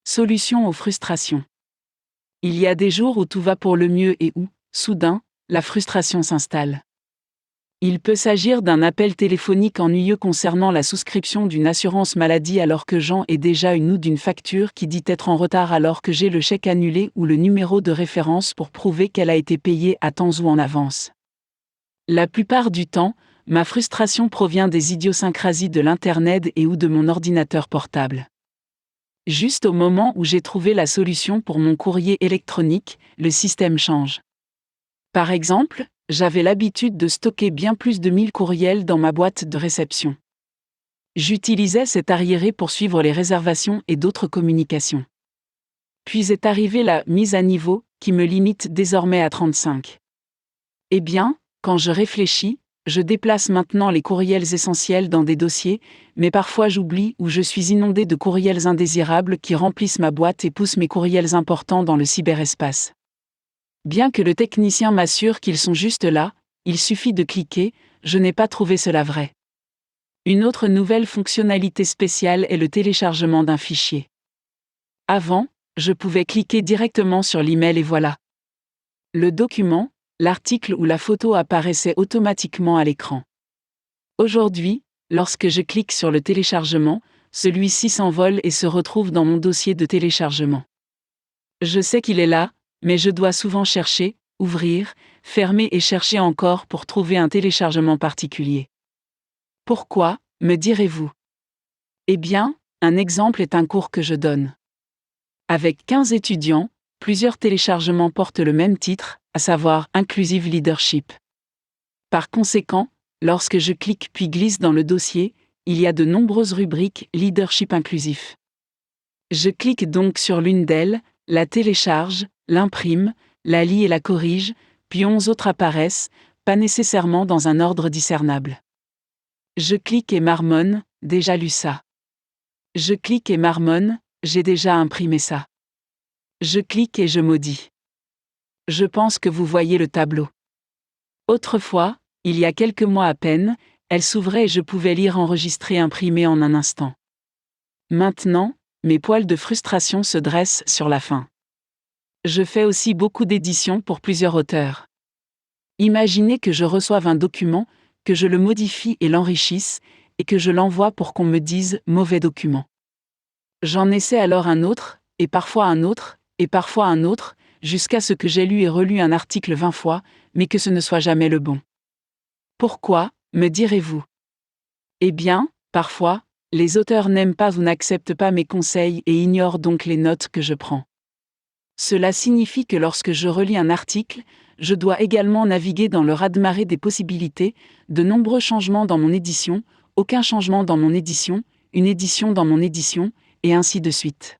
Solution aux frustrations. Il y a des jours où tout va pour le mieux et où, soudain, la frustration s'installe. Il peut s'agir d'un appel téléphonique ennuyeux concernant la souscription d'une assurance maladie alors que Jean est déjà ou d'une facture qui dit être en retard alors que j'ai le chèque annulé ou le numéro de référence pour prouver qu'elle a été payée à temps ou en avance. La plupart du temps, ma frustration provient des idiosyncrasies de l'Internet et ou de mon ordinateur portable. Juste au moment où j'ai trouvé la solution pour mon courrier électronique, le système change. Par exemple, j'avais l'habitude de stocker bien plus de 1000 courriels dans ma boîte de réception. J'utilisais cet arriéré pour suivre les réservations et d'autres communications. Puis est arrivée la mise à niveau, qui me limite désormais à 35. Eh bien, quand je réfléchis, je déplace maintenant les courriels essentiels dans des dossiers, mais parfois j'oublie ou je suis inondé de courriels indésirables qui remplissent ma boîte et poussent mes courriels importants dans le cyberespace. Bien que le technicien m'assure qu'ils sont juste là, il suffit de cliquer, je n'ai pas trouvé cela vrai. Une autre nouvelle fonctionnalité spéciale est le téléchargement d'un fichier. Avant, je pouvais cliquer directement sur l'email et voilà. Le document, l'article ou la photo apparaissait automatiquement à l'écran. Aujourd'hui, lorsque je clique sur le téléchargement, celui-ci s'envole et se retrouve dans mon dossier de téléchargement. Je sais qu'il est là, mais je dois souvent chercher, ouvrir, fermer et chercher encore pour trouver un téléchargement particulier. Pourquoi, me direz-vous? Eh bien, un exemple est un cours que je donne. Avec 15 étudiants, plusieurs téléchargements portent le même titre, à savoir Inclusive Leadership. Par conséquent, lorsque je clique puis glisse dans le dossier, il y a de nombreuses rubriques Leadership inclusif. Je clique donc sur l'une d'elles, la télécharge, l'imprime, la lis et la corrige, puis 11 autres apparaissent, pas nécessairement dans un ordre discernable. Je clique et marmonne, déjà lu ça. Je clique et marmonne, j'ai déjà imprimé ça. Je clique et je maudis. Je pense que vous voyez le tableau. Autrefois, il y a quelques mois à peine, elle s'ouvrait et je pouvais lire enregistré imprimé en un instant. Maintenant, mes poils de frustration se dressent sur la faim. Je fais aussi beaucoup d'éditions pour plusieurs auteurs. Imaginez que je reçoive un document, que je le modifie et l'enrichisse, et que je l'envoie pour qu'on me dise « mauvais document ». J'en essaie alors un autre, et parfois un autre, et parfois un autre, jusqu'à ce que j'ai lu et relu un article 20 fois, mais que ce ne soit jamais le bon. Pourquoi, me direz-vous? Eh bien, parfois, les auteurs n'aiment pas ou n'acceptent pas mes conseils et ignorent donc les notes que je prends. Cela signifie que lorsque je relis un article, je dois également naviguer dans le raz-de-marée des possibilités, de nombreux changements dans mon édition, aucun changement dans mon édition, une édition dans mon édition, et ainsi de suite.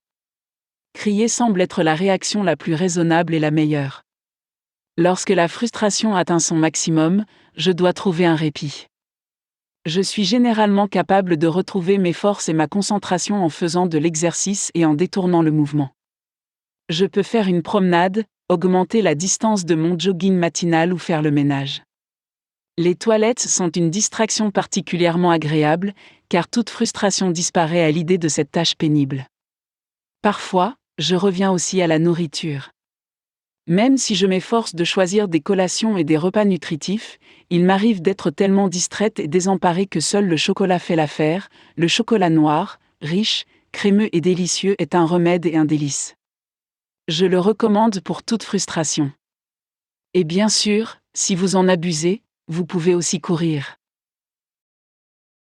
Crier semble être la réaction la plus raisonnable et la meilleure. Lorsque la frustration atteint son maximum, je dois trouver un répit. Je suis généralement capable de retrouver mes forces et ma concentration en faisant de l'exercice et en détournant le mouvement. Je peux faire une promenade, augmenter la distance de mon jogging matinal ou faire le ménage. Les toilettes sont une distraction particulièrement agréable, car toute frustration disparaît à l'idée de cette tâche pénible. Parfois, je reviens aussi à la nourriture. Même si je m'efforce de choisir des collations et des repas nutritifs, il m'arrive d'être tellement distraite et désemparée que seul le chocolat fait l'affaire. Le chocolat noir, riche, crémeux et délicieux est un remède et un délice. Je le recommande pour toute frustration. Et bien sûr, si vous en abusez, vous pouvez aussi courir.